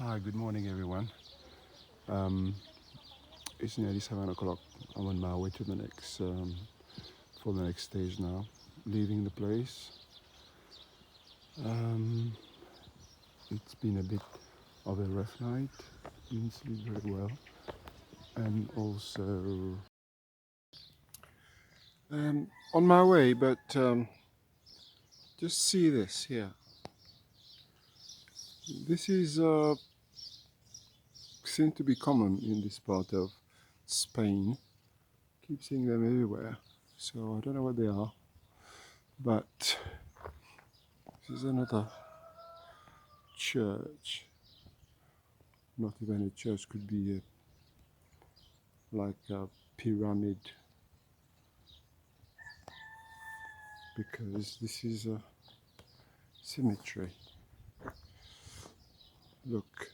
Hi, good morning everyone. It's nearly 7 o'clock. I'm on my way to the next for the next stage now, leaving the place. Um, it's been a bit of a rough night, didn't sleep very well, and also on my way, but just see this here. This is seems to be common in this part of Spain. Keep seeing them everywhere, so I don't know what they are, but this is another church. Not even a church, could be like a pyramid, because this is a cemetery. Look,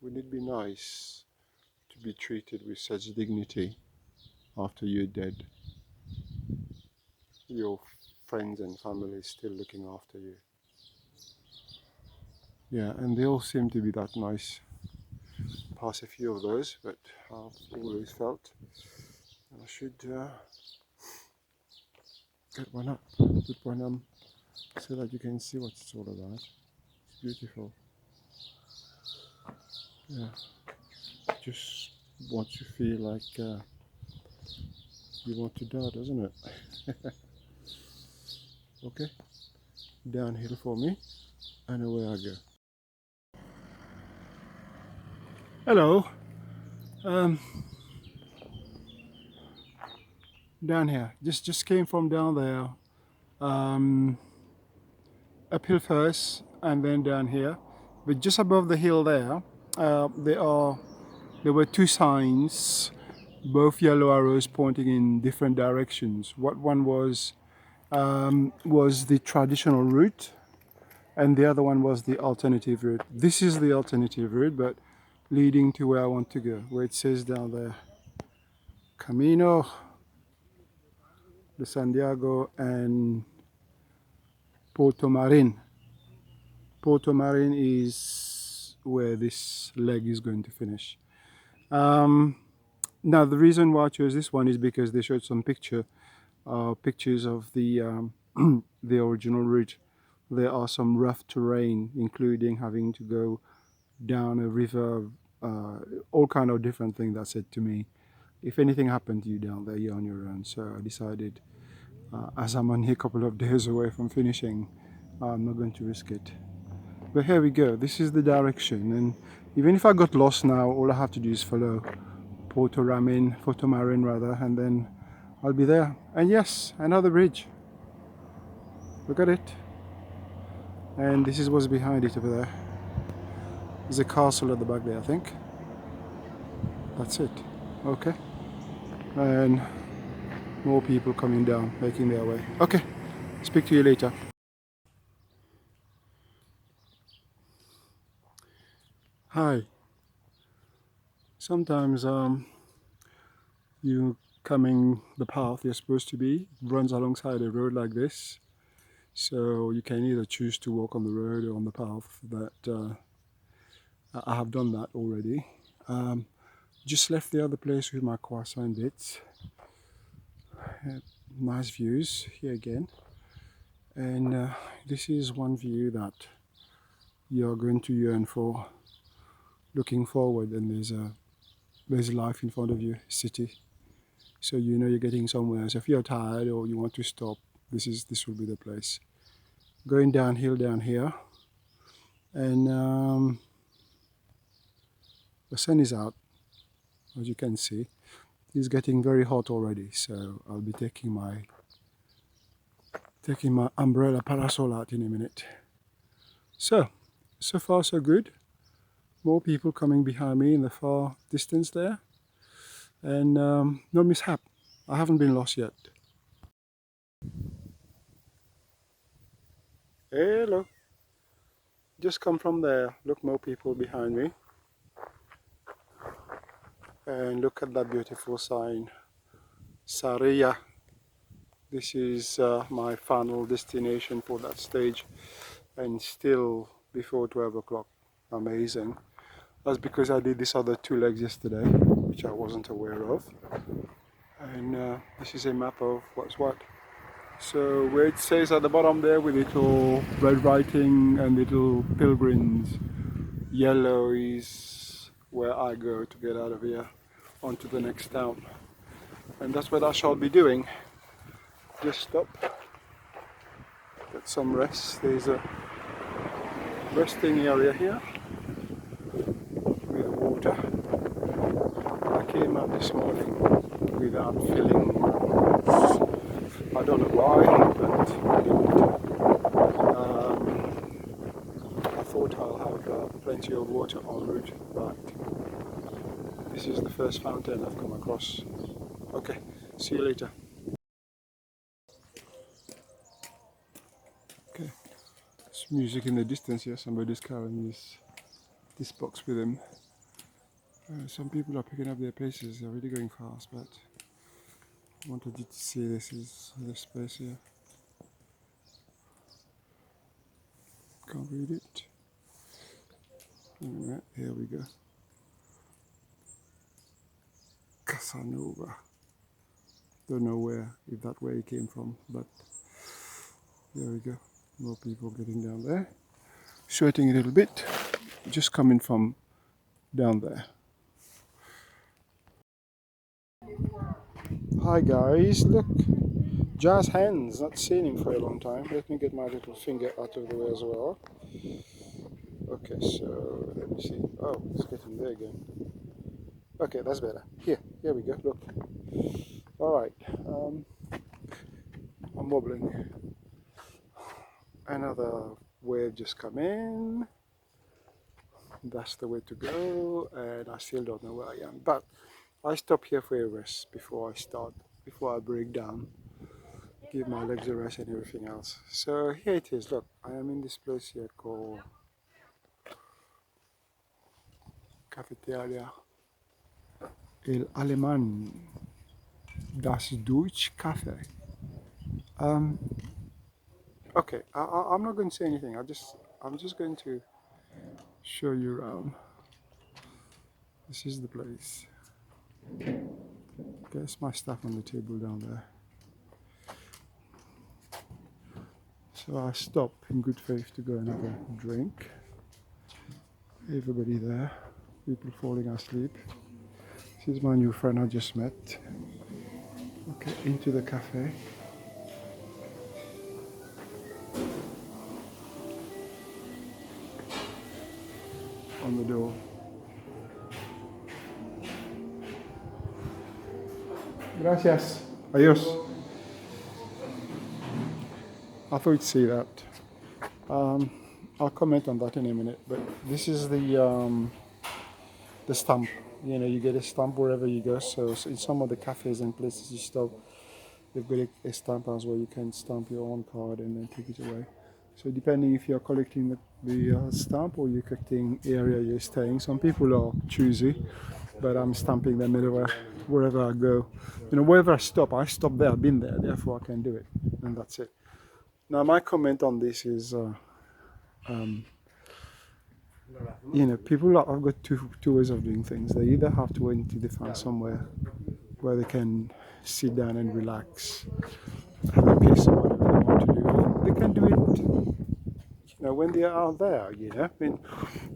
wouldn't it be nice to be treated with such dignity after you're dead? Your friends and family still looking after you. Yeah, and they all seem to be that nice. Pass a few of those, but I've always felt I should get one up, put one on, so that you can see what it's all about. It's beautiful. Yeah, just want to feel like you want to die, doesn't it? Okay, downhill for me, and away I go. Hello, um, down here. Just came from down there. Uphill first, and then down here. But just above the hill there, there were two signs, both yellow arrows pointing in different directions. What one was the traditional route, and the other one was the alternative route. This is the alternative route, but leading to where I want to go, where it says down there, Camino de Santiago and Porto Marin. Porto Marin is where this leg is going to finish. Now, the reason why I chose this one is because they showed some pictures of the the original route. There are some rough terrain, including having to go down a river, all kind of different things that said to me, if anything happened to you down there, you're on your own. So I decided, as I'm only a couple of days away from finishing, I'm not going to risk it. But here we go, this is the direction, and even if I got lost now, all I have to do is follow Porto Marin rather, and then I'll be there. And yes, another bridge. Look at it. And this is what's behind it over there. There's a castle at the back there, I think. That's it. Okay. And more people coming down, making their way. Okay. Speak to you later. Hi. Sometimes you coming the path you're supposed to be runs alongside a road like this. So you can either choose to walk on the road or on the path. That I have done that already. Just left the other place with my croissant bits. Nice views here again, and this is one view that you're going to yearn for, looking forward, and there's life in front of you, city, so you know you're getting somewhere. So if you're tired or you want to stop, this will be the place. Going downhill down here, and the sun is out, as you can see. It's getting very hot already, so I'll be taking my umbrella parasol out in a minute. So far so good. More people coming behind me in the far distance there, and no mishap. I haven't been lost yet. Hello, just come from there. Look, more people behind me, and look at that beautiful sign, Sarria. This is my final destination for that stage, and still before 12 o'clock. Amazing. That's because I did this other 2 legs yesterday, which I wasn't aware of. And this is a map of what's what. So where it says at the bottom there with little red writing and little pilgrims, yellow is where I go to get out of here onto the next town. And that's what I shall be doing. Just stop, get some rest. There's a resting area here with water. I came out this morning without filling. I don't know why, but I thought I'll have plenty of water en route, but this is the first fountain I've come across. Okay, see you later. Okay, there's music in the distance here. Somebody's carrying this box with him. Some people are picking up their paces. They're really going fast, but I wanted you to see this is the space here. Can't read it. Alright, here we go. Casanova. Don't know if that where it came from, but there we go. More people getting down there. Sweating a little bit. Just coming from down there. Hi guys, look. Jazz hands, not seen him for a long time. Let me get my little finger out of the way as well. Okay, so let me see. Oh, it's getting there again. Okay, that's better. Here we go, look. Alright, I'm wobbling. Another wave just come in. That's the way to go, and I still don't know where I am. But I stop here for a rest before I break down. Give my legs a rest and everything else. So here it is, look, I am in this place here called Cafeteria El Alemán, das Deutsche Café. Okay, I'm not going to say anything. I'm just going to show you around. This is the place. There's my stuff on the table down there. So I stop in good faith to go and have a drink. Everybody there, people falling asleep. This is my new friend I just met. Okay, into the cafe. On the door. Gracias. Adios. I thought you'd see that. I'll comment on that in a minute, but this is the stamp. You know, you get a stamp wherever you go. So in some of the cafes and places you stop, they've got a stamp as well. You can stamp your own card and then take it away. So depending if you're collecting the stamp or you're collecting area you're staying, some people are choosy, but I'm stamping them wherever I go. You know, wherever I stop there, I've been there, therefore I can do it, and that's it. Now my comment on this is, you know, people have got two ways of doing things. They either have to wait until they find somewhere where they can sit down and relax, have a piece of whatever they want to do, or they can do it, you know, when they are out there. You know, I mean,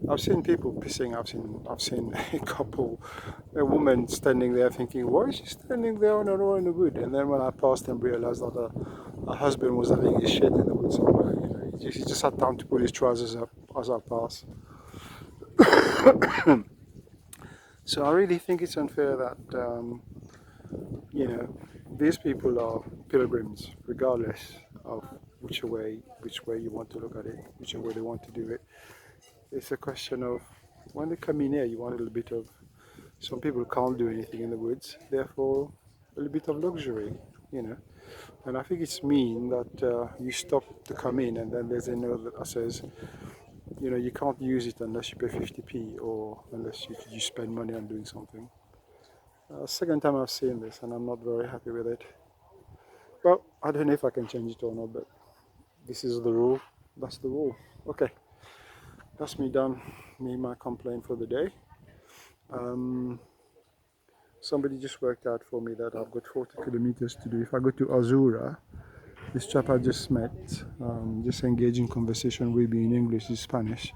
I've seen people pissing. I've seen a woman standing there thinking, why is she standing there on her own in the wood? And then when I passed and realized that her husband was having his shit in the wood somewhere. You know, he just had time to put his trousers up as I passed. So I really think it's unfair that you know, these people are pilgrims, regardless of which way you want to look at it, which way they want to do it. It's a question of when they come in here, you want a little bit of. Some people can't do anything in the woods, therefore a little bit of luxury, you know. And I think it's mean that you stop to come in, and then there's a note that says, you know, you can't use it unless you pay 50p or unless you spend money on doing something. Second time I've seen this, and I'm not very happy with it. Well, I don't know if I can change it or not, but this is the rule. That's the rule. Okay, that's me done. Me, my complaint for the day. Um, Somebody just worked out for me that I've got 40 kilometers to do. If I go to Arzua, this chap I just met, just engage in conversation with me in English, he's Spanish.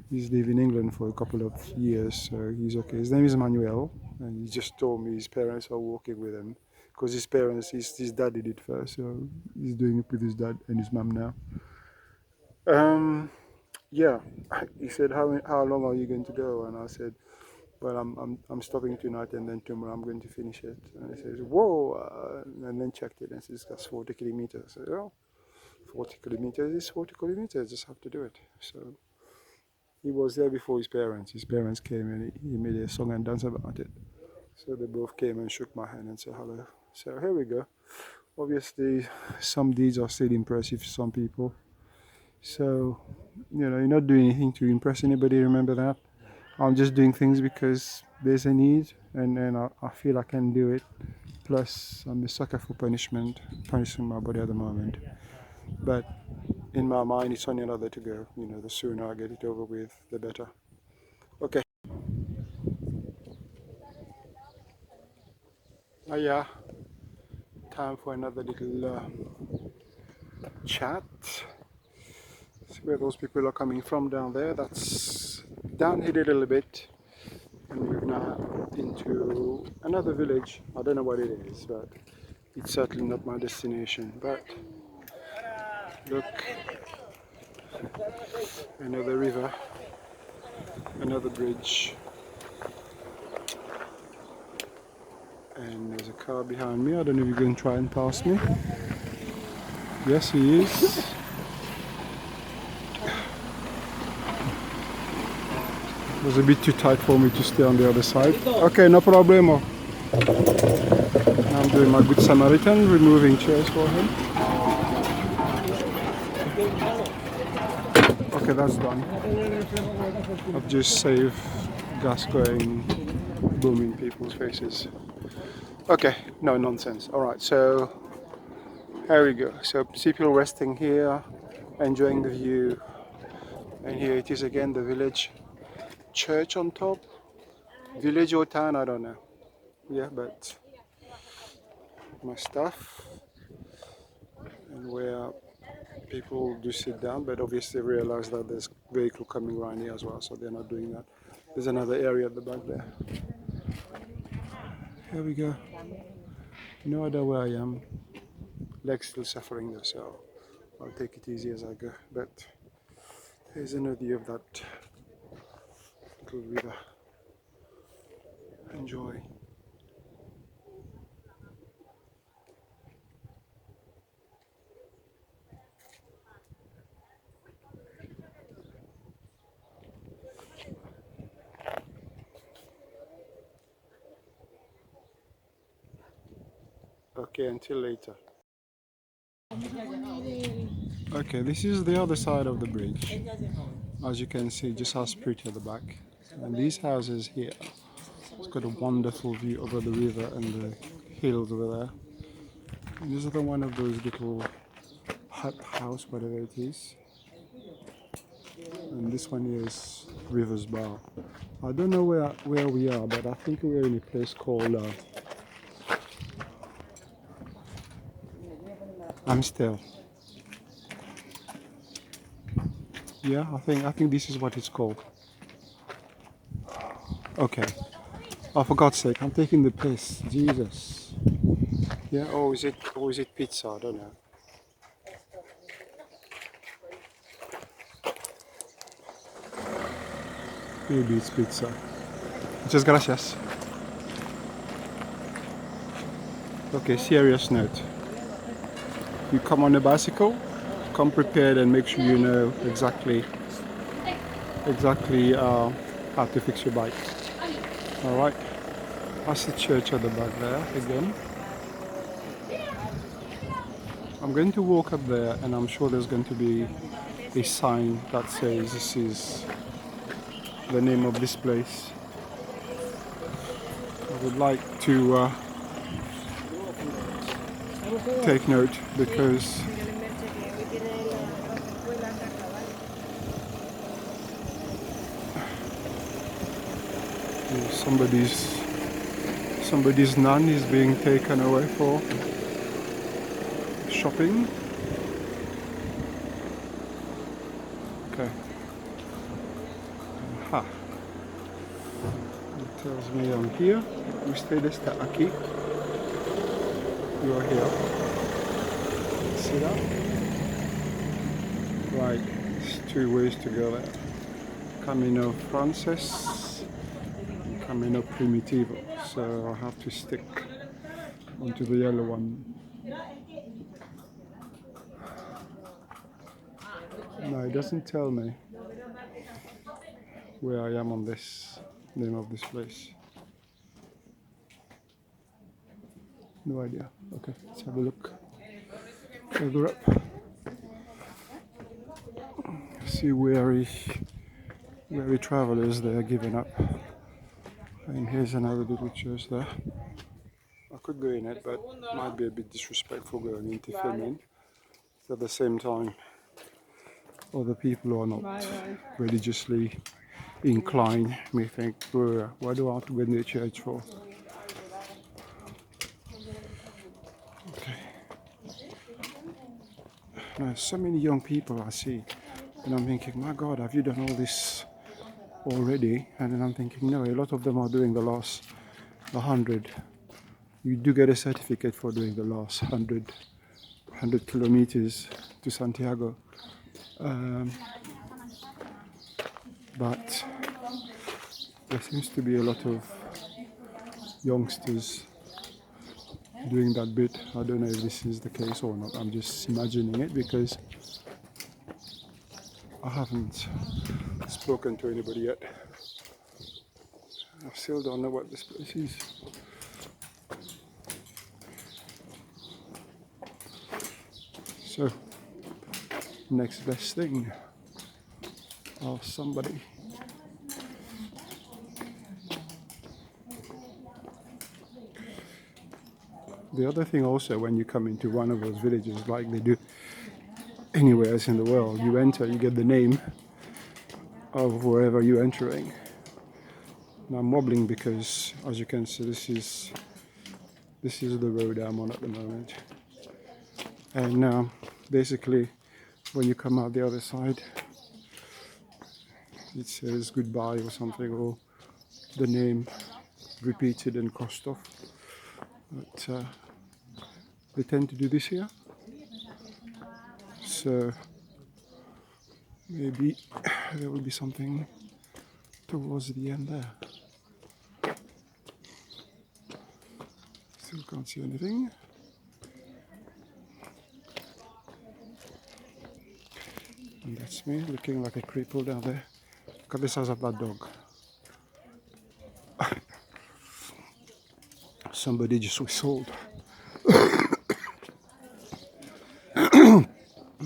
He's lived in England for a couple of years, so he's okay. His name is Manuel, and he just told me his parents are working with him because his parents, his dad did it first, so he's doing it with his dad and his mum now. Um, yeah, he said, how long are you going to go? And I said, well, I'm stopping tonight and then tomorrow I'm going to finish it. And he says, whoa, and then checked it and says that's 40 kilometers. I said, well, 40 kilometers is 40 kilometers, just have to do it. So he was there before his parents. His parents came and he made a song and dance about it. So they both came and shook my hand and said hello. So here we go. Obviously, some deeds are still impressive to some people. So, you're not doing anything to impress anybody, remember that? I'm just doing things because there's a need and I feel I can do it. Plus, I'm a sucker for punishing my body at the moment. But in my mind, it's only another to go. The sooner I get it over with, the better. Okay. Yeah, time for another little chat. See where those people are coming from down there. That's downhill a little bit. And we're now into another village. I don't know what it is, but it's certainly not my destination. But look, another river, another bridge, and there's a car behind me. I don't know if you're going to try and pass me. Yes, he is. It was a bit too tight for me to stay on the other side. Okay, no problemo. I'm doing my good Samaritan, removing chairs for him. Okay, that's done. I've just saved gas going boom in people's faces. Okay, no nonsense. Alright, so here we go. So people resting here, enjoying the view. And here it is again, the village. Church on top. Village or town, I don't know. Yeah, but my stuff. And where people do sit down, but obviously realize that there's vehicle coming around here as well, so they're not doing that. There's another area at the back there. Here we go. No idea where I am. Leg's still suffering though, so I'll take it easy as I go. But here's another view of that little river. Enjoy. Okay, until later. Okay, this is the other side of the bridge. As you can see, just how pretty at the back. And these houses here, it's got a wonderful view over the river and the hills over there. And this is one of those little hut house, whatever it is. And this one here is River's Bar. I don't know where we are, but I think we're in a place called Amstel. Yeah, I think this is what it's called. Okay. Oh, for God's sake, I'm taking the piss. Jesus. Yeah, or is it pizza? I don't know. Maybe it's pizza. Muchas gracias. Okay, serious note. You come on a bicycle, come prepared and make sure you know exactly how to fix your bike. Alright. That's the church at the back there again. I'm going to walk up there and I'm sure there's going to be a sign that says this is the name of this place. I would like to take note because somebody's nun is being taken away for shopping. Okay. Aha. It tells me I'm here. Usted está aquí. You are here. See that? Right. There's two ways to go there. Camino Frances, Camino Primitivo. So I have to stick onto the yellow one. No, it doesn't tell me where I am on this name of this place. No idea. Okay, let's have a look further up. See weary travelers they are giving up. And here's another little church there. I could go in it, but it might be a bit disrespectful going into filming. At the same time, other people who are not religiously inclined may think, why do I have to go in the church for? Okay. Now, so many young people I see, and I'm thinking, my God, have you done all this already? And then I'm thinking, no, a lot of them are doing the last 100. You do get a certificate for doing the last 100 kilometers to Santiago. But there seems to be a lot of youngsters doing that bit. I don't know if this is the case or not. I'm just imagining it because I haven't spoken to anybody yet. I still don't know what this place is. So, next best thing. Ask somebody. The other thing also, when you come into one of those villages like they do anywhere else in the world, you enter, you get the name of wherever you're entering. Now I'm wobbling because, as you can see, this is the road I'm on at the moment. And now, basically, when you come out the other side, it says goodbye or something, or the name repeated and crossed off. But they tend to do this here. So maybe there will be something towards the end there. Still can't see anything. And that's me looking like a cripple down there. Look at the size of that dog. Somebody just whistled.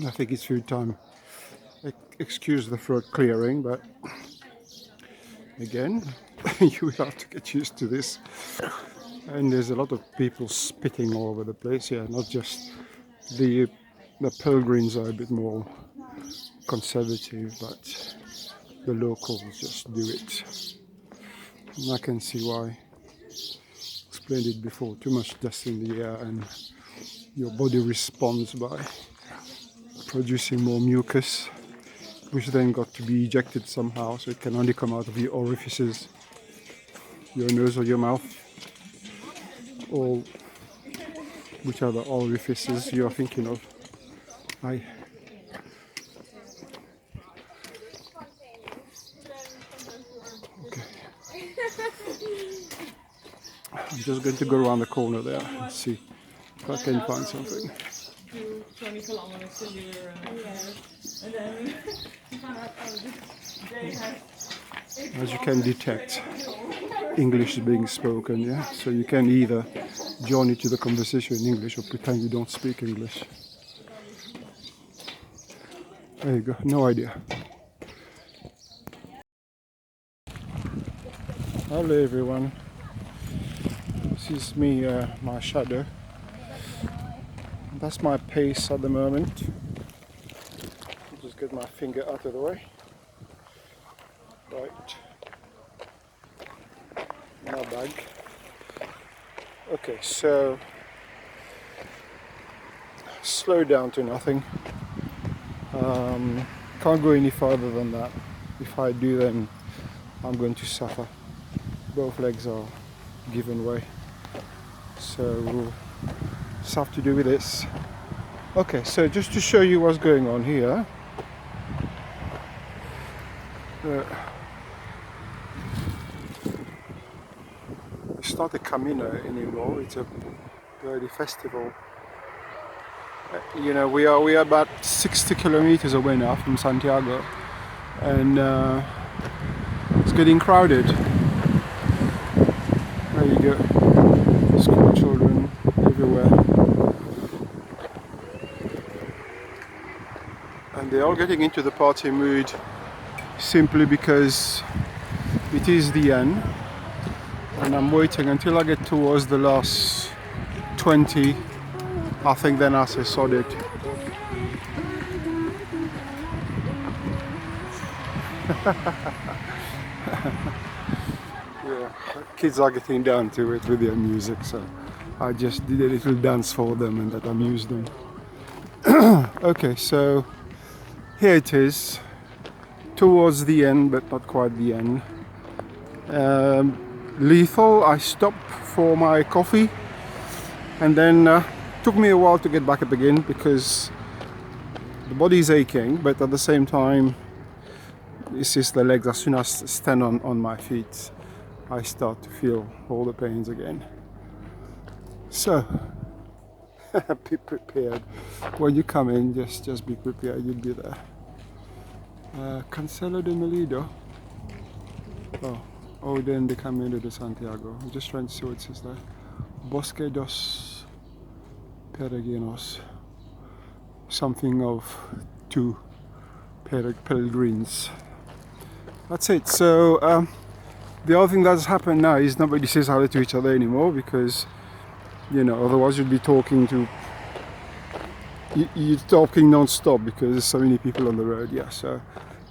I think it's food time. Excuse the throat clearing, but again, you have to get used to this. And there's a lot of people spitting all over the place here, not just the pilgrims are a bit more conservative, but the locals just do it. And I can see why. Explained it before, too much dust in the air and your body responds by producing more mucus, which then got to be ejected somehow, so it can only come out of your orifices, your nose or your mouth, or whichever orifices you are thinking of. Okay. I'm just going to go around the corner there and see if I can find something. 20 kilometers a year, and then as you can detect, English is being spoken, yeah? So you can either join into the conversation in English or pretend you don't speak English. There you go, no idea. Hello everyone. This is me, my shadow. That's my pace at the moment. Just get my finger out of the way. Right. My bag. Okay, so slow down to nothing. Can't go any further than that. If I do, then I'm going to suffer. Both legs are given way. So we'll just have to do with this. Okay, so just to show you what's going on here. It's not a Camino anymore, it's a birthday festival. You know, we are about 60 kilometers away now from Santiago, and it's getting crowded. There you go, school children everywhere, and they're all getting into the party mood simply because it is the end, and I'm waiting until I get towards the last 20. I think then I say sod it. Yeah, kids are getting down to it with their music, so I just did a little dance for them and that amused them. Okay, so here it is, towards the end, but not quite the end. Lethal, I stopped for my coffee, and then took me a while to get back up again because the body is aching, but at the same time it's just the legs. As soon as I stand on my feet, I start to feel all the pains again. So be prepared. When you come in, just be prepared, you'll be there. Cancelo de Melido. Oh, then the Camino de Santiago. I'm just trying to see what it says there. Bosque dos Peregrinos. Something of two pilgrims. That's it. So the other thing that's happened now is nobody says hello to each other anymore, because you know, otherwise you'd be talking to you're talking non-stop because there's so many people on the road. Yeah, so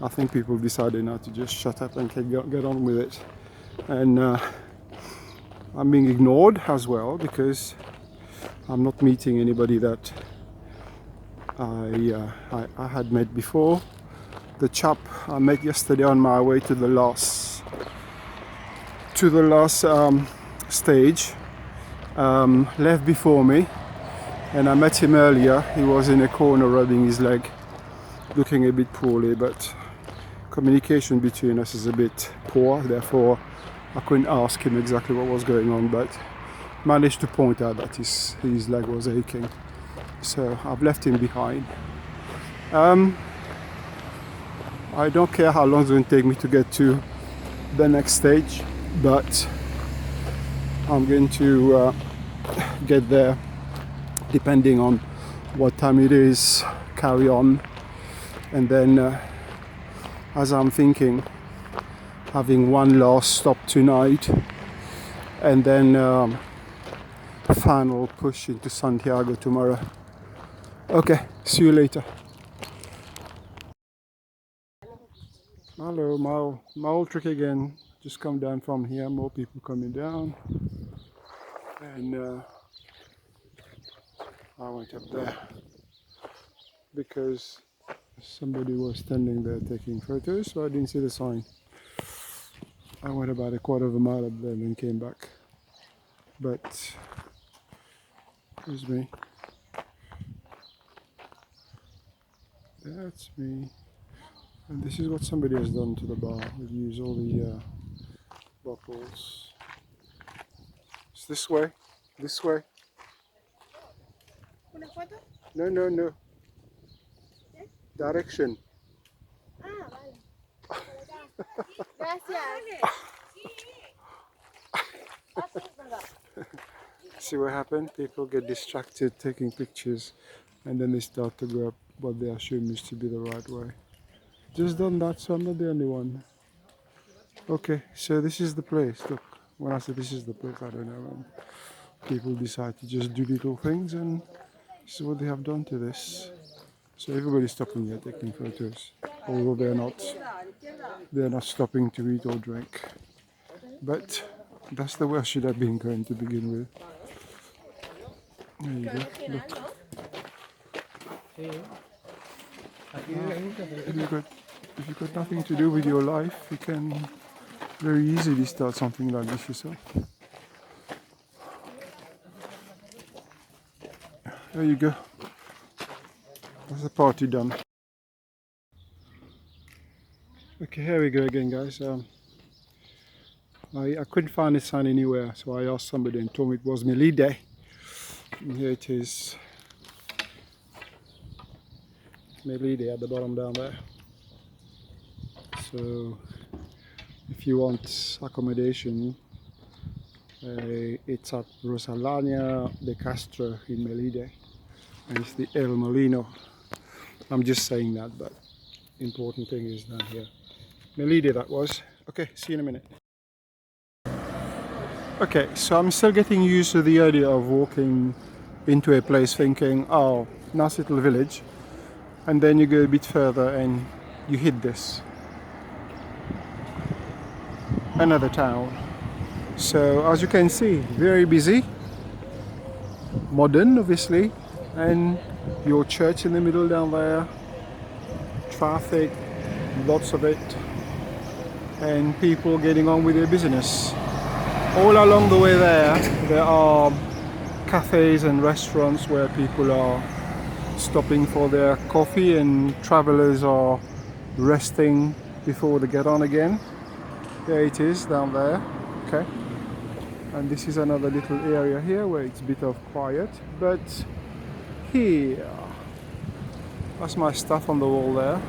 I think people decided now to just shut up and get on with it, and I'm being ignored as well because I'm not meeting anybody that I had met before. The chap I met yesterday on my way to the last stage left before me, and I met him earlier. He was in a corner rubbing his leg, looking a bit poorly, but communication between us is a bit poor, therefore I couldn't ask him exactly what was going on, but managed to point out that his leg was aching. So I've left him behind. I don't care how long it's going to take me to get to the next stage, but I'm going to get there depending on what time it is, carry on, and then as I'm thinking, having one last stop tonight, and then final push into Santiago tomorrow. Okay, see you later. Hello, my old trick again. Just come down from here, more people coming down, and I went up there because somebody was standing there taking photos, so I didn't see the sign. I went about a quarter of a mile up there and then came back. But here's me. That's me. And this is what somebody has done to the bar. They've used all the bottles. It's this way. This way. ¿Una foto? No, no, no. ¿Eh? Direction. Ah, vale. Gracias. See what happened? People get distracted taking pictures, and then they start to go up what they assume is to be the right way. Just done that, so I'm not the only one. Okay, so this is the place. Look, when I say this is the place, I don't know. People decide to just do little things, and This is what they have done to this. So everybody's stopping here taking photos, although they're not stopping to eat or drink. But that's the way I should have been going to begin with. There you go. Look. If you've got nothing to do with your life, you can very easily start something like this yourself. There you go. That's the party done. Okay, here we go again, guys. I couldn't find a sign anywhere, so I asked somebody and told me it was Melide. And here it is. Melide at the bottom down there. So if you want accommodation, it's at Rosalania de Castro in Melide, and it's the El Molino. I'm just saying that, but important thing is down here. Melide that was. Okay, see you in a minute. Okay, so I'm still getting used to the idea of walking into a place thinking, oh, nice little village, and then you go a bit further and you hit this. Another town. So as you can see, very busy, modern obviously, and your church in the middle down there, traffic, lots of it, and people getting on with their business. All along the way there are cafes and restaurants where people are stopping for their coffee and travelers are resting before they get on again. There it is down there. Okay, and this is another little area here where it's a bit of quiet, but here, that's my stuff on the wall there,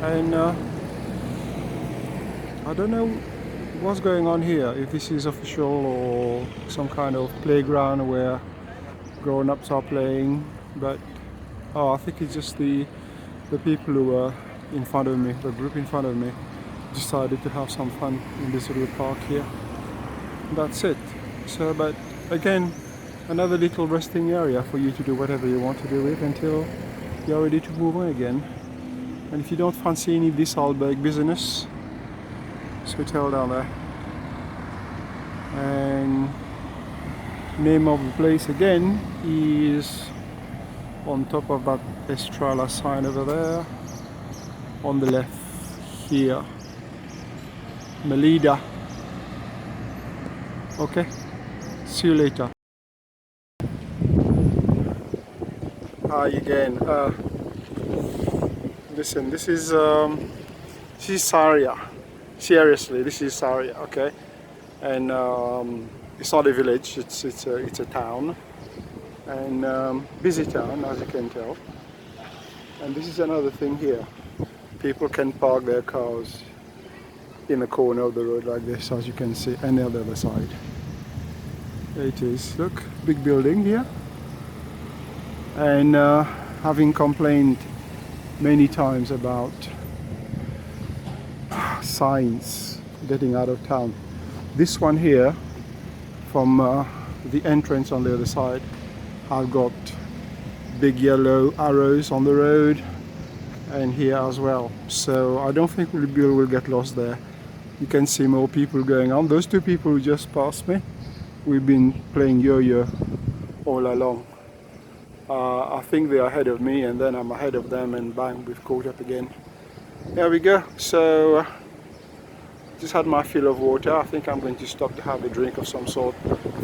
and I don't know what's going on here, if this is official or some kind of playground where grown-ups are playing, but I think it's just the people who were in front of me, the group in front of me, decided to have some fun in this little park here. That's it. So, but again, another little resting area for you to do whatever you want to do with until you're ready to move on again. And if you don't fancy any of this alberg business, this hotel down there, and name of the place again is on top of that Estrella sign over there, on the left here, Melida. Okay, see you later. Hi again. Listen, this is Saria. Seriously, this is Saria. Okay, and it's not a village. It's a town, and busy town, as you can tell. And this is another thing here. People can park their cars in the corner of the road like this, as you can see, and on the other side. There it is. Look, big building here. And having complained many times about signs getting out of town, this one here, from the entrance on the other side, I've got big yellow arrows on the road, and here as well. So I don't think we'll get lost there. You can see more people going on. Those two people who just passed me, we've been playing yo-yo all along. I think they're ahead of me, and then I'm ahead of them, and bang, we've caught up again. There we go. So just had my fill of water. I think I'm going to stop to have a drink of some sort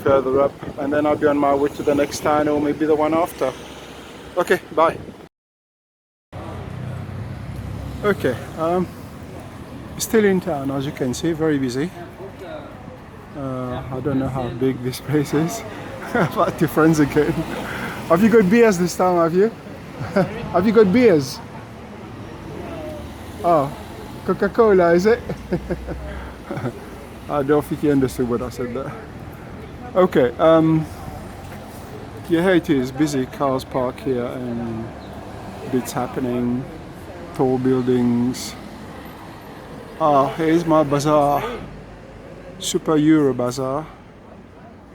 further up, and then I'll be on my way to the next town, or maybe the one after. Okay, bye. Okay, still in town, as you can see, very busy. I don't know how big this place is. But two friends again. Have you got beers this time, have you? Have you got beers? Oh, Coca-Cola, is it? I don't think you understood what I said there. Okay, yeah, here it is, busy cars parked here and bits happening, tall buildings. Here's my bazaar, Super Euro Bazaar.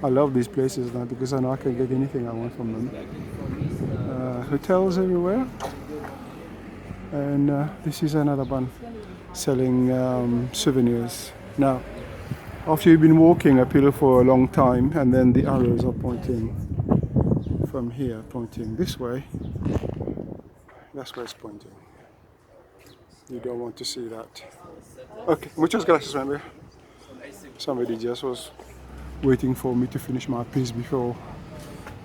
I love these places now because I know I can get anything I want from them. hotels everywhere. And this is another one selling souvenirs. Now, after you've been walking uphill for a long time, and then the arrows are pointing from here, pointing this way, that's where it's pointing. You don't want to see that. Okay, muchas gracias, remember. Somebody just was waiting for me to finish my piece before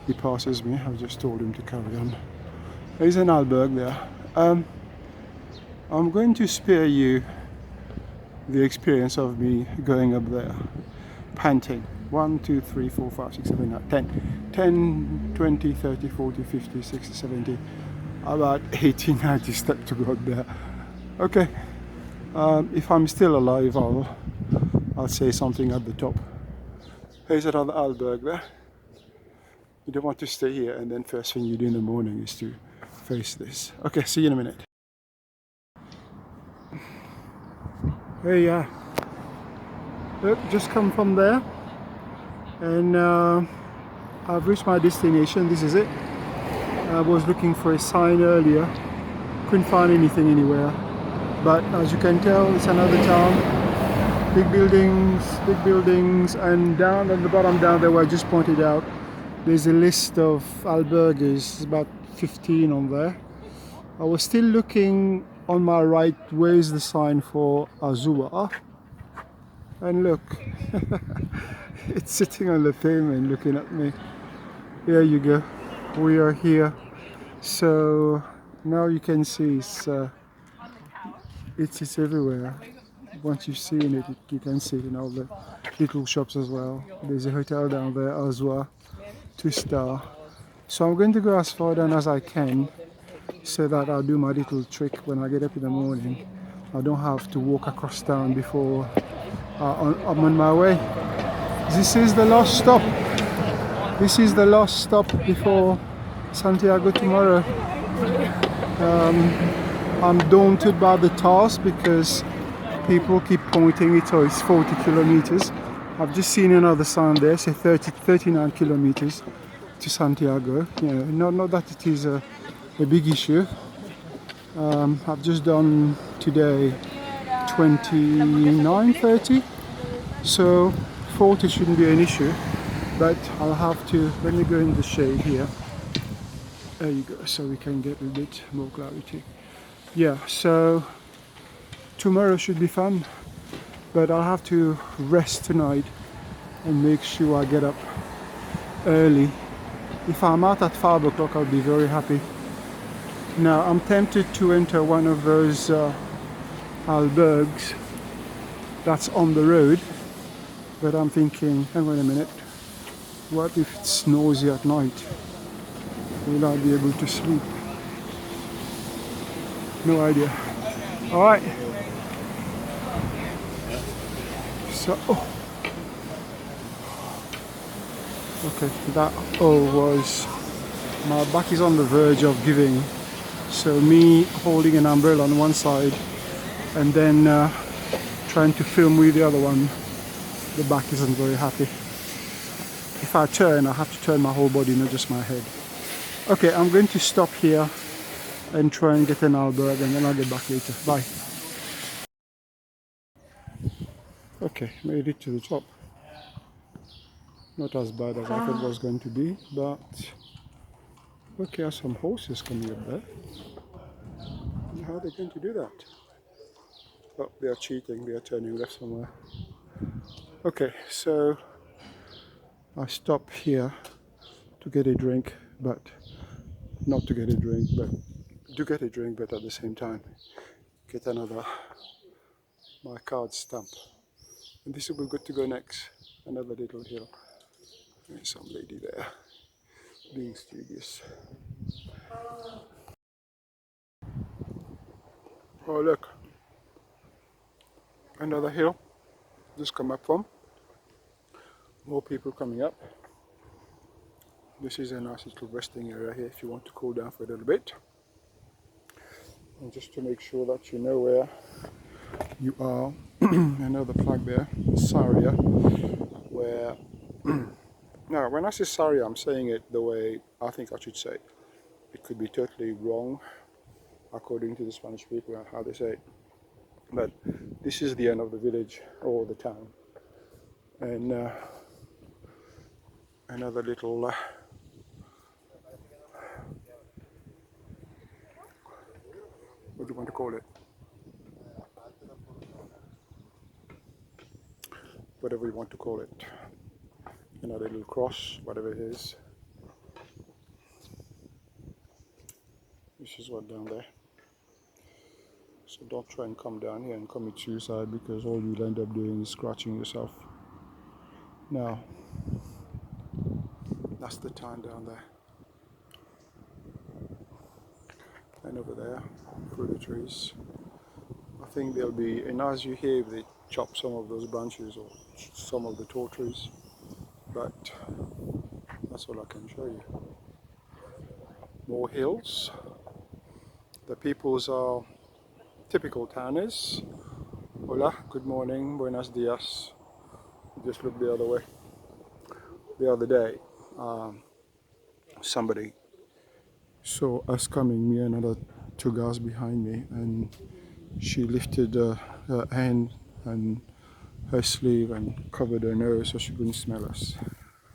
he passes me. I've just told him to carry on. There's an albergue there. I'm going to spare you the experience of me going up there, panting. 1, 2, 3, 4, 5, 6, 7, 8, 10. 10, 20, 30, 40, 50, 60, 70, about 80, 90 steps to go up there. Okay, if I'm still alive, I'll say something at the top. There's another albergue there. You don't want to stay here and then first thing you do in the morning is to face this. Okay, see you in a minute. Hey, look, just come from there, and I've reached my destination. This is it. I was looking for a sign earlier, couldn't find anything anywhere, but as you can tell, it's another town. Big buildings, and down at the bottom down there where I just pointed out, there's a list of albergues, about 15 on there. I was still looking on my right, where's the sign for Arzua? And look, it's sitting on the pavement looking at me. There you go, we are here. So now you can see it's everywhere. Once you've seen it, you can see it in all the little shops as well. There's a hotel down there, Arzua, 2-star. So I'm going to go as far down as I can, so that I'll do my little trick when I get up in the morning. I don't have to walk across town before I'm on my way. This is the last stop. This is the last stop before Santiago tomorrow. I'm daunted by the task because people keep pointing it, so it's 40 kilometers. I've just seen another sign there, say 39 kilometers to Santiago. You know, not that it is a big issue. I've just done today 29, 30, so 40 shouldn't be an issue, but I'll have to, let me go in the shade here. There you go, so we can get a bit more clarity. Yeah, so tomorrow should be fun, but I'll have to rest tonight and make sure I get up early. If I'm out at 5 o'clock, I'll be very happy. Now, I'm tempted to enter one of those albergues that's on the road, but I'm thinking, hang on a minute, what if it snows here at night? Will I be able to sleep? No idea. Alright. So, okay, that was, my back is on the verge of giving. So me holding an umbrella on one side and then trying to film with the other one, the back isn't very happy. If I turn, I have to turn my whole body, not just my head. Okay, I'm going to stop here and try and get an albergue, and then I'll get back later. Bye. Okay, made it to the top. Not as bad as I thought it was going to be, but okay, there's some horses coming up there. How are they going to do that? Oh, they are cheating, they are turning left somewhere. Okay, so I stop here to get a drink, but not to get a drink, but to get a drink, but at the same time get my card stamp. And this will be good to go next. Another little hill. There's some lady there being studious. Oh look, another hill just come up from. More people coming up. This is a nice little resting area here if you want to cool down for a little bit. And just to make sure that you know where you are, another flag there, Saria, where, now when I say Saria, I'm saying it the way I think I should say it. It could be totally wrong according to the Spanish people and how they say it. But this is the end of the village or the town. And another little, what do you want to call it? Whatever you want to call it. Another little cross, whatever it is. This is what down there. So don't try and come down here and commit suicide, because all you'll end up doing is scratching yourself. Now, that's the town down there. And over there, through the trees. I think there'll be a nice view here if they chop some of those branches or some of the tall trees. But that's all I can show you. More hills. The peoples are typical towners. Hola, good morning, buenos dias. Just look the other way. The other day, somebody saw us coming, me and another two guys behind me, and she lifted her hand and her sleeve and covered her nose so she couldn't smell us.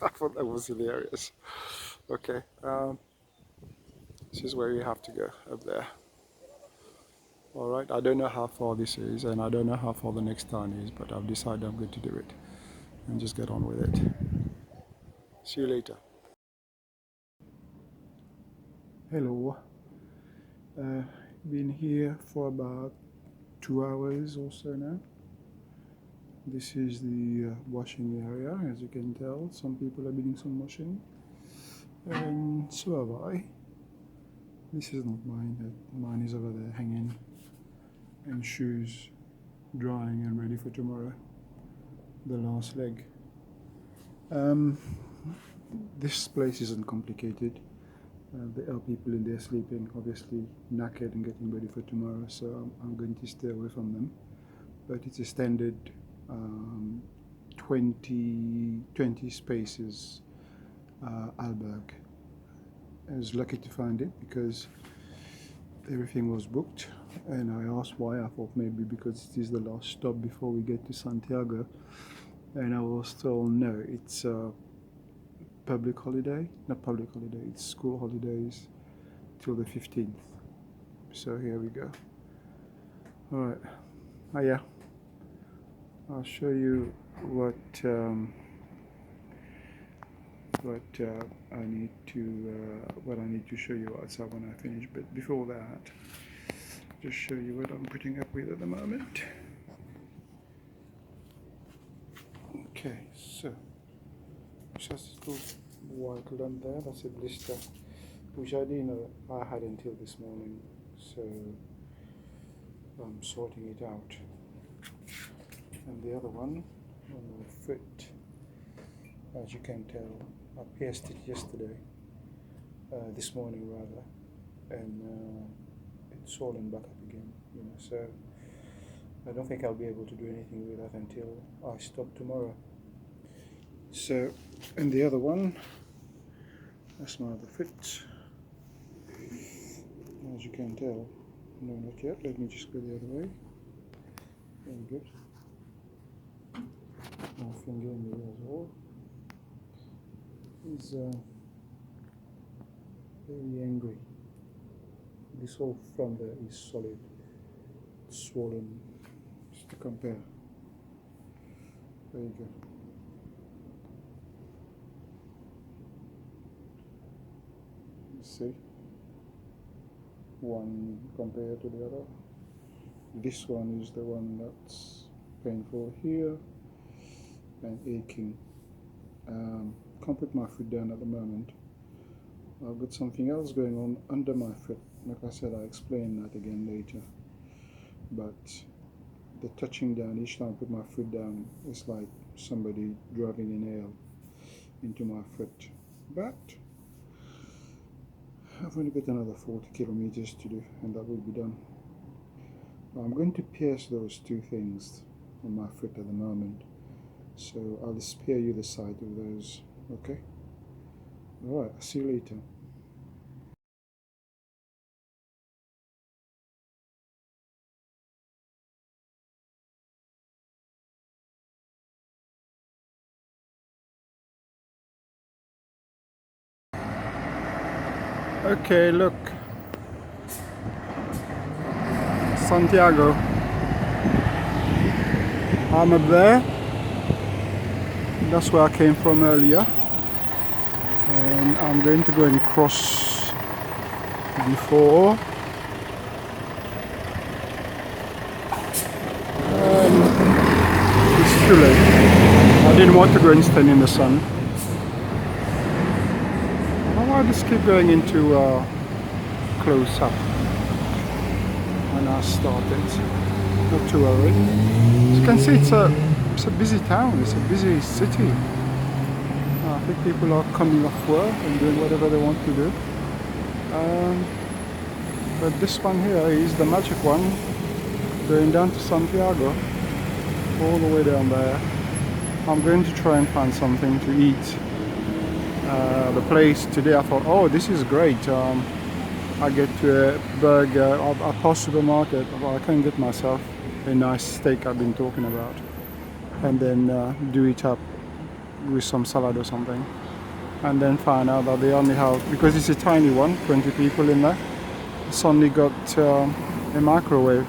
I thought that was hilarious. Okay, this is where you have to go, up there. Alright, I don't know how far this is and I don't know how far the next town is, but I've decided I'm going to do it and just get on with it. See you later. Hello. Been here for about 2 hours or so now. This is the washing area, as you can tell. Some people are doing some washing, and so have I. This is not mine. Mine is over there hanging, and shoes drying and ready for tomorrow. The last leg. This place isn't complicated. There are people in there sleeping, obviously knackered and getting ready for tomorrow, so I'm going to stay away from them. But it's a standard 20 spaces albergue. I was lucky to find it because everything was booked, and I asked why. I thought maybe because it is the last stop before we get to Santiago, and I was told no, it's public holiday, not public holiday, it's school holidays till the 15th. So here we go. Alright, yeah, I'll show you what I need to show you outside when I finish. But before that, just show you what I'm putting up with at the moment. Okay, so just a little white lump there. That's a blister, which I didn't know I had until this morning. So I'm sorting it out. And the other one on my foot, as you can tell, I pierced it yesterday, this morning rather, and it's swollen back up again, so I don't think I'll be able to do anything with that until I stop tomorrow. So, and the other one, that's my other foot, as you can tell. No, not yet. Let me just go the other way. Very good. My finger in the as well is very angry. This whole front there is solid, swollen, just to compare. Very good. See, one compared to the other. This one is the one that's painful here and aching. Can't put my foot down at the moment. I've got something else going on under my foot. Like I said, I'll explain that again later. But the touching down, each time I put my foot down, it's like somebody driving a nail into my foot. But I've only got another 40 kilometers to do, and that will be done. I'm going to pierce those two things on my foot at the moment, so I'll spare you the sight of those. Okay? Alright, I'll see you later. Okay, look, Santiago. I'm up there. That's where I came from earlier, and I'm going to go and cross before. It's too late. I didn't want to go and stand in the sun. I just keep going into close up when I started. Not too early. As you can see, it's a busy town. It's a busy city. I think people are coming off work and doing whatever they want to do. But this one here is the magic one, going down to Santiago, all the way down there. I'm going to try and find something to eat. The place today, I thought, oh, this is great. I get to a burger, a posh supermarket. Well, I can get myself a nice steak I've been talking about, and then do it up with some salad or something, and then find out that they only have, because it's a tiny one, 20 people in there, it's only got a microwave.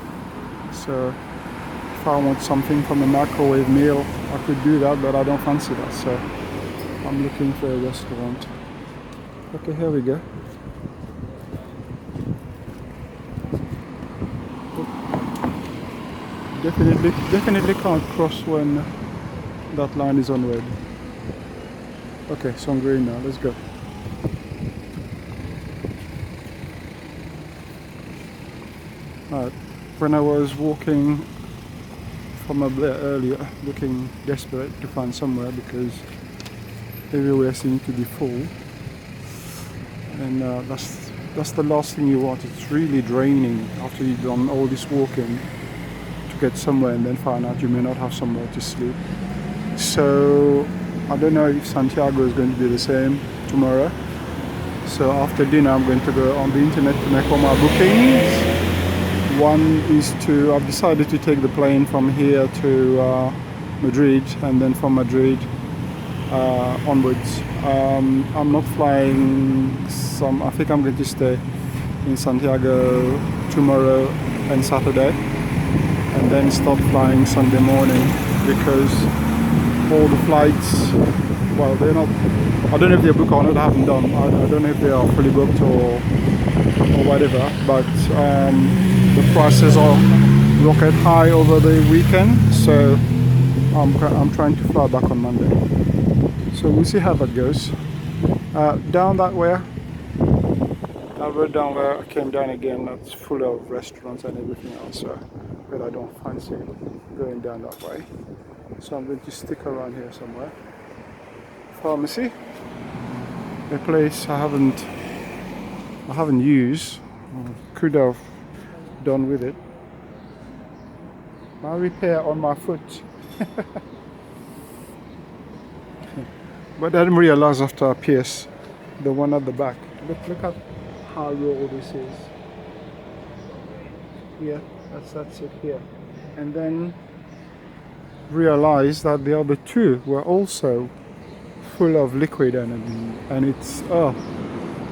So if I want something from a microwave meal, I could do that, but I don't fancy that, so I'm looking for a restaurant. Okay, here we go. Definitely can't cross when that line is on red. Okay, so I'm green now, let's go. Alright, when I was walking from up there earlier, looking desperate to find somewhere because everywhere seemed to be full, and that's the last thing you want. It's really draining after you've done all this walking to get somewhere and then find out you may not have somewhere to sleep. So I don't know if Santiago is going to be the same tomorrow. So after dinner I'm going to go on the internet to make all my bookings. One is I've decided to take the plane from here to Madrid, and then from Madrid onwards. I'm not flying I think I'm going to stay in Santiago tomorrow and Saturday, and then start flying Sunday morning, because all the flights, well, they're not, I don't know if they're booked or not, I haven't done. I don't know if they are fully booked or whatever, but the prices are rocket high over the weekend, so I'm trying to fly back on Monday. So we'll see how that goes. Down that way, that road down there, I came down again, that's full of restaurants and everything else, but I don't fancy going down that way. So I'm going to stick around here somewhere. Pharmacy, a place I haven't used, could have done with it. My repair on my foot. But I didn't realize after I pierced the one at the back. Look at how raw this is. Yeah, that's it here. And then realized that the other two were also full of liquid and it's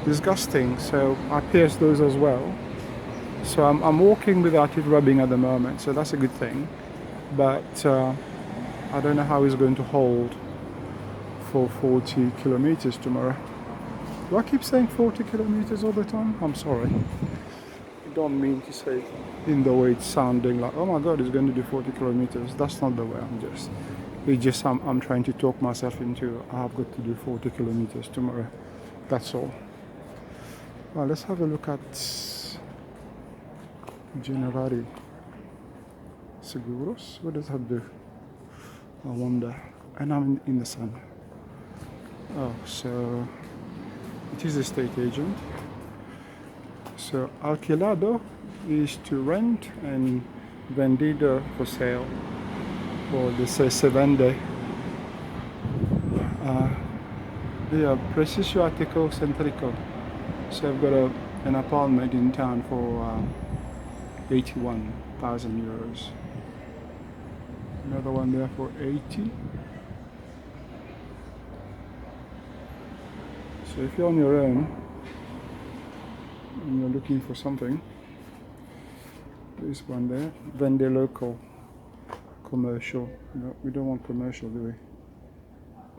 disgusting. So I pierced those as well. So I'm walking without it rubbing at the moment, so that's a good thing. But I don't know how it's going to hold for 40 kilometers tomorrow. Do I keep saying 40 kilometers all the time? I'm sorry. I don't mean to say it in the way it's sounding like, oh my god, it's going to do 40 kilometers. That's not the way I'm trying to talk myself into, I've got to do 40 kilometers tomorrow. That's all. Well, let's have a look at Generali Seguros. What does that do? I wonder. And I'm in the sun. Oh, so it is a estate agent. So alquilado is to rent, and vendido for sale, or they say se vende. Yeah, preciso artico centrico. So I've got an apartment in town for 81,000 euros. Another one there for 80. So if you're on your own, and you're looking for something, there's one there. Vende local, commercial. No, we don't want commercial, do we?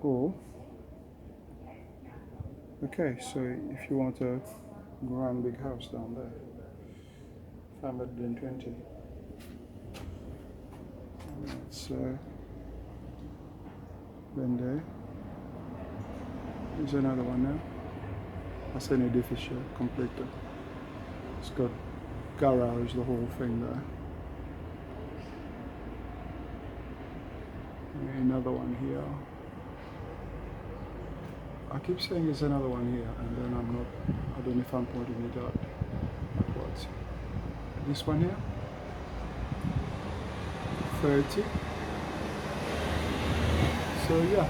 Or okay, so if you want a grand big house down there, 520. It's Vende. There's another one now. That's an edificio completo. It's got garage, the whole thing there. And another one here. I keep saying there's another one here, and then I don't know if I'm pointing it out backwards. This one here, 30. So yeah,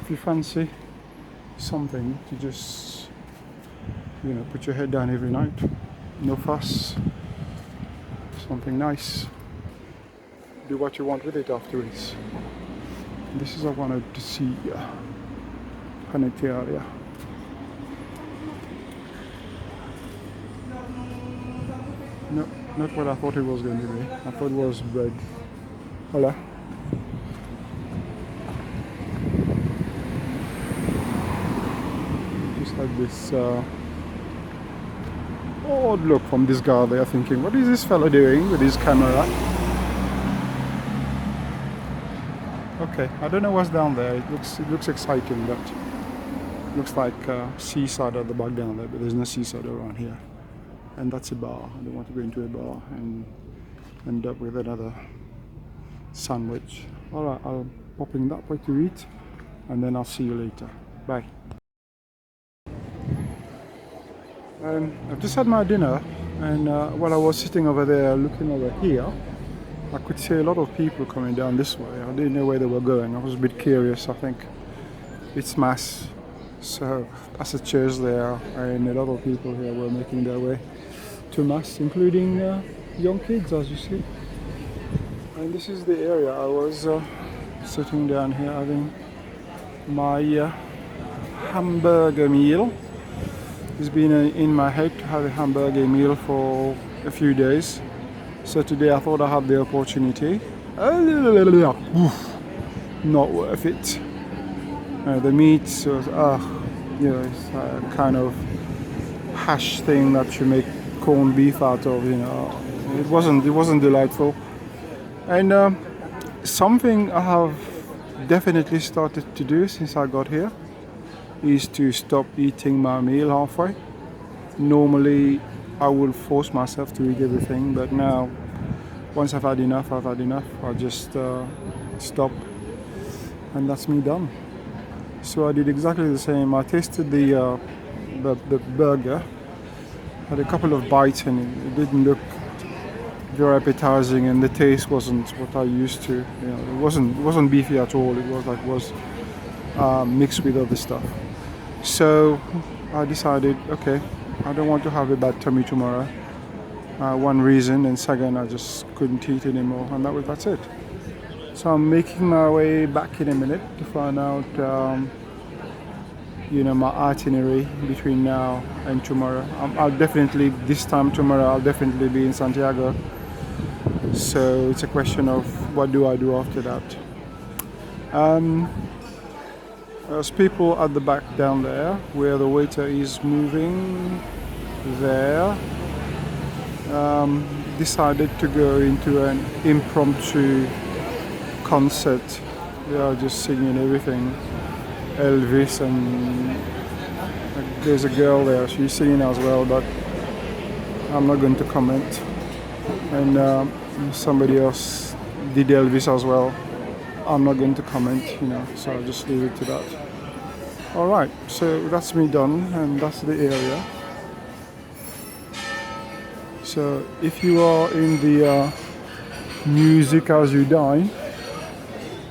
if you fancy something to just, put your head down every night, no fuss, something nice, do what you want with it afterwards. This is I wanted to see Panettiere. No, not what I thought it was going to be. I thought it was bread. Hola. Just like this odd look from this guy there, thinking, what is this fella doing with his camera? Okay, I don't know what's down there. It looks exciting, but it looks like seaside at the back down there, but there's no seaside around here. And that's a bar. I don't want to go into a bar and end up with another sandwich. Alright, I'll pop in that way to eat, and then I'll see you later. Bye. I've just had my dinner, and while I was sitting over there looking over here, I could see a lot of people coming down this way. I didn't know where they were going. I was a bit curious. I think it's mass, so that's a church there, and a lot of people here were making their way to mass, including young kids, as you see. And this is the area I was sitting down here having my hamburger meal. It's been in my head to have a hamburger meal for a few days. So today I thought I had the opportunity. Not worth it. The meat was, it's a kind of hash thing that you make corned beef out of. It wasn't delightful. And something I have definitely started to do since I got here is to stop eating my meal halfway. Normally I will force myself to eat everything, but now once I've had enough, I'll just stop, and that's me done. So I did exactly the same. I tasted the burger, had a couple of bites, and it didn't look very appetizing, and the taste wasn't what I used to. It wasn't beefy at all. It was mixed with other stuff. So I decided, okay, I don't want to have a bad tummy tomorrow. One reason, and second, I just couldn't eat anymore, and that's it. So I'm making my way back in a minute to find out, my itinerary between now and tomorrow. This time tomorrow, I'll definitely be in Santiago. So it's a question of what do I do after that. There's people at the back down there where the waiter is moving there. Decided to go into an impromptu concert. They are just singing everything. Elvis, and there's a girl there, she's singing as well, but I'm not going to comment. And somebody else did Elvis as well. I'm not going to comment, so I'll just leave it to that. Alright, so that's me done, and that's the area. So if you are in the music as you dine,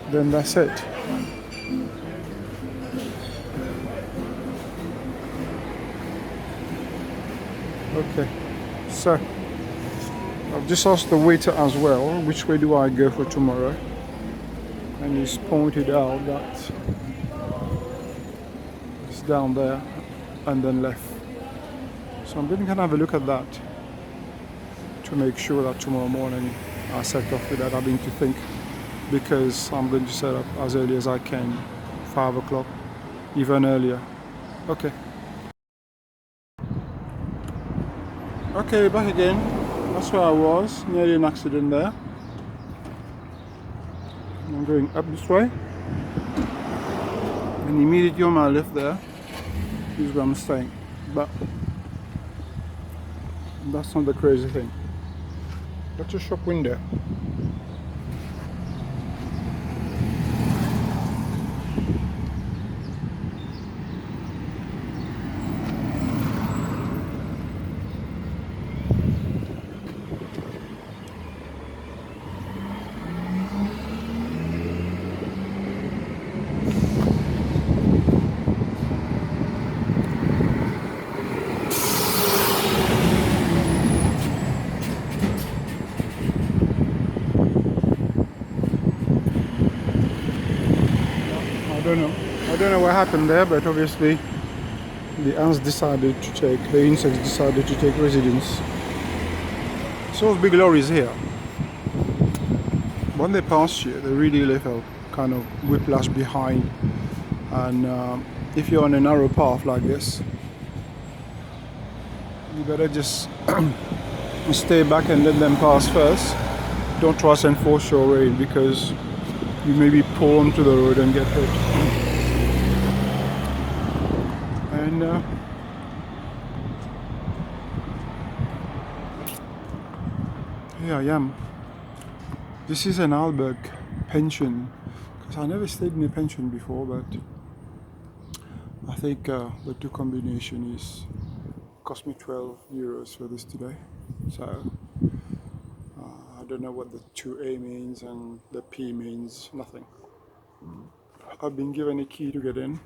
then that's it. Okay, so I've just asked the waiter as well, which way do I go for tomorrow? And he's pointed out that it's down there and then left. So I'm going to have a look at that to make sure that tomorrow morning I set off without having to think, because I'm going to set up as early as I can, 5 o'clock, even earlier. Okay. Okay, back again. That's where I was, nearly an accident there. I'm going up this way, and immediately on my left there is where I'm staying. But that's not the crazy thing. That's a shop window. I don't know what happened there, but obviously the insects decided to take residence. So those big lorries here, when they pass you, they really leave a kind of whiplash behind. And if you're on a narrow path like this, you better just stay back and let them pass first. Don't trust and force your way, because you may be pulled onto the road and get hurt. And here I am. This is an alberg pension, because I never stayed in a pension before, but I think the two combination is cost me 12 euros for this today. So I don't know what the 2A means and the P means, nothing. I've been given a key to get in,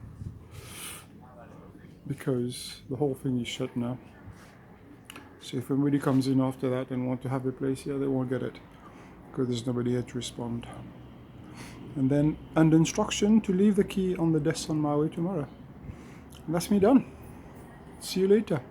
because the whole thing is shut now. So if anybody comes in after that and want to have a place here, they won't get it, because there's nobody here to respond. And then under instruction to leave the key on the desk on my way tomorrow. And that's me done. See you later.